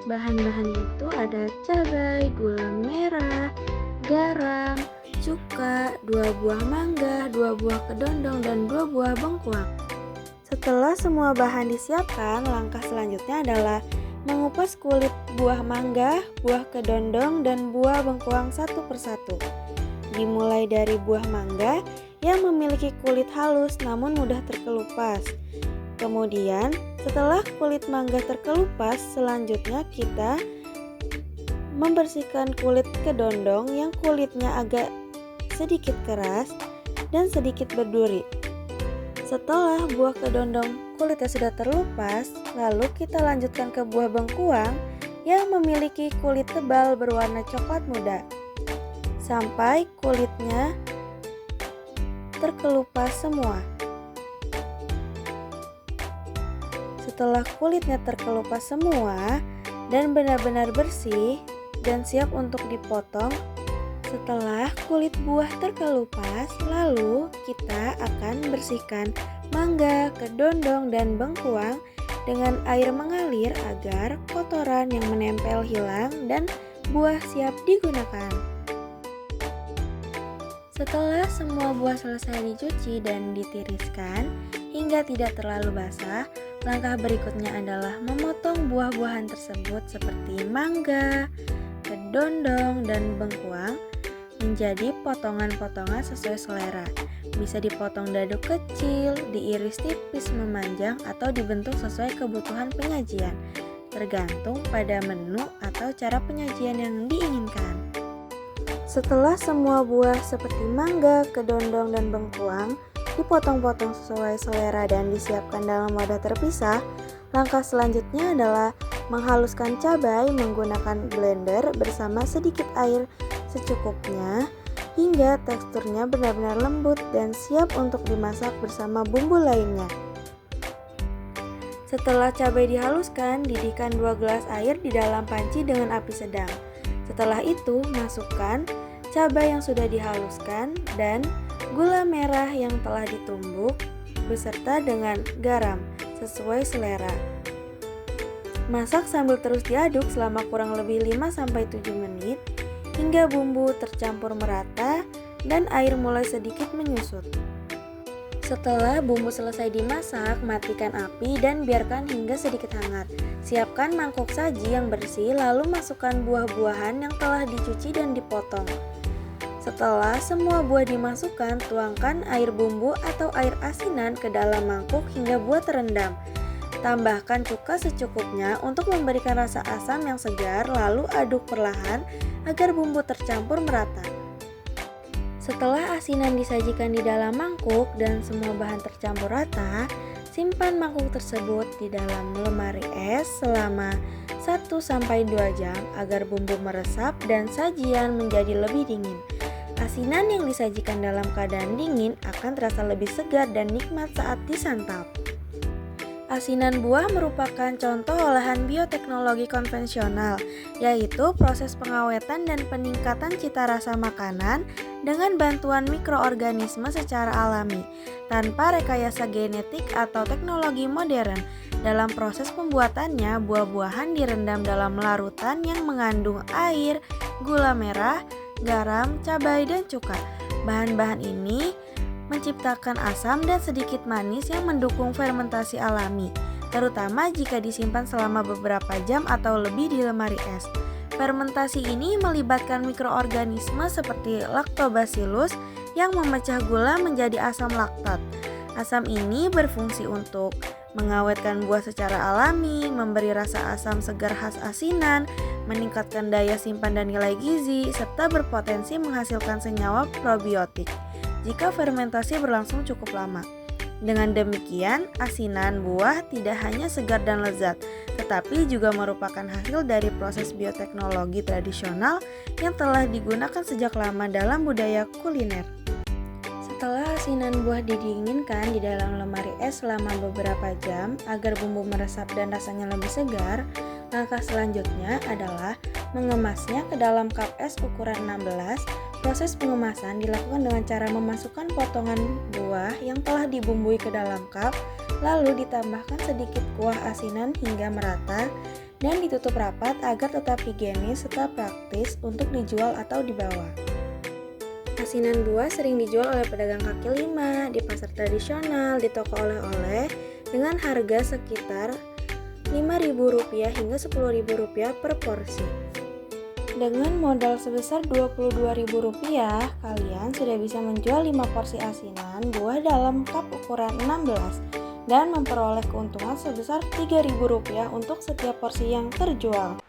Bahan-bahan itu ada cabai, gula merah, garam, cuka, 2 buah mangga, 2 buah kedondong, dan 2 buah bengkuang. Setelah semua bahan disiapkan, langkah selanjutnya adalah mengupas kulit buah mangga, buah kedondong, dan buah bengkuang satu persatu. Dimulai dari buah mangga yang memiliki kulit halus namun mudah terkelupas. Kemudian, setelah kulit mangga terkelupas, selanjutnya kita membersihkan kulit kedondong yang kulitnya agak sedikit keras dan sedikit berduri. Setelah buah kedondong kulitnya sudah terlupas, lalu kita lanjutkan ke buah bengkuang yang memiliki kulit tebal berwarna coklat muda sampai kulitnya terkelupas semua. Setelah kulitnya terkelupas semua dan benar-benar bersih dan siap untuk dipotong, setelah kulit buah terkelupas, lalu kita akan bersihkan mangga, kedondong, dan bengkuang dengan air mengalir agar kotoran yang menempel hilang dan buah siap digunakan. Setelah semua buah selesai dicuci dan ditiriskan hingga tidak terlalu basah, langkah berikutnya adalah memotong buah-buahan tersebut seperti mangga, kedondong, dan bengkuang menjadi potongan-potongan sesuai selera. Bisa dipotong dadu kecil, diiris tipis memanjang, atau dibentuk sesuai kebutuhan penyajian, tergantung pada menu atau cara penyajian yang diinginkan. Setelah semua buah seperti mangga, kedondong, dan bengkuang dipotong-potong sesuai selera dan disiapkan dalam wadah terpisah, langkah selanjutnya adalah menghaluskan cabai menggunakan blender bersama sedikit air secukupnya hingga teksturnya benar-benar lembut dan siap untuk dimasak bersama bumbu lainnya. Setelah cabai dihaluskan, didihkan 2 gelas air di dalam panci dengan api sedang. Setelah itu, masukkan cabai yang sudah dihaluskan dan gula merah yang telah ditumbuk beserta dengan garam sesuai selera. Masak sambil terus diaduk selama kurang lebih 5-7 menit hingga bumbu tercampur merata dan air mulai sedikit menyusut. Setelah bumbu selesai dimasak, matikan api dan biarkan hingga sedikit hangat. Siapkan mangkuk saji yang bersih, lalu masukkan buah-buahan yang telah dicuci dan dipotong. Setelah semua buah dimasukkan, tuangkan air bumbu atau air asinan ke dalam mangkuk hingga buah terendam. Tambahkan cuka secukupnya untuk memberikan rasa asam yang segar, lalu aduk perlahan agar bumbu tercampur merata. Setelah asinan disajikan di dalam mangkuk dan semua bahan tercampur rata, simpan mangkuk tersebut di dalam lemari es selama 1-2 jam agar bumbu meresap dan sajian menjadi lebih dingin. Asinan yang disajikan dalam keadaan dingin akan terasa lebih segar dan nikmat saat disantap. Asinan buah merupakan contoh olahan bioteknologi konvensional, yaitu proses pengawetan dan peningkatan cita rasa makanan dengan bantuan mikroorganisme secara alami, tanpa rekayasa genetik atau teknologi modern. Dalam proses pembuatannya, buah-buahan direndam dalam larutan yang mengandung air, gula merah, garam, cabai, dan cuka. Bahan-bahan ini menciptakan asam dan sedikit manis yang mendukung fermentasi alami, terutama jika disimpan selama beberapa jam atau lebih di lemari es. Fermentasi ini melibatkan mikroorganisme seperti Lactobacillus yang memecah gula menjadi asam laktat. Asam ini berfungsi untuk mengawetkan buah secara alami, memberi rasa asam segar khas asinan, meningkatkan daya simpan dan nilai gizi, serta berpotensi menghasilkan senyawa probiotik jika fermentasi berlangsung cukup lama. Dengan demikian, asinan buah tidak hanya segar dan lezat, tetapi juga merupakan hasil dari proses bioteknologi tradisional yang telah digunakan sejak lama dalam budaya kuliner. Setelah asinan buah didinginkan di dalam lemari es selama beberapa jam agar bumbu meresap dan rasanya lebih segar, langkah selanjutnya adalah mengemasnya ke dalam cup es ukuran 16. Proses pengemasan dilakukan dengan cara memasukkan potongan buah yang telah dibumbui ke dalam cup, lalu ditambahkan sedikit kuah asinan hingga merata, dan ditutup rapat agar tetap higienis serta praktis untuk dijual atau dibawa. Asinan buah sering dijual oleh pedagang kaki lima, di pasar tradisional, di toko oleh-oleh dengan harga sekitar Rp5.000 hingga Rp10.000 per porsi. Dengan modal sebesar Rp22.000, kalian sudah bisa menjual 5 porsi asinan buah dalam cup ukuran 16 dan memperoleh keuntungan sebesar Rp3.000 untuk setiap porsi yang terjual.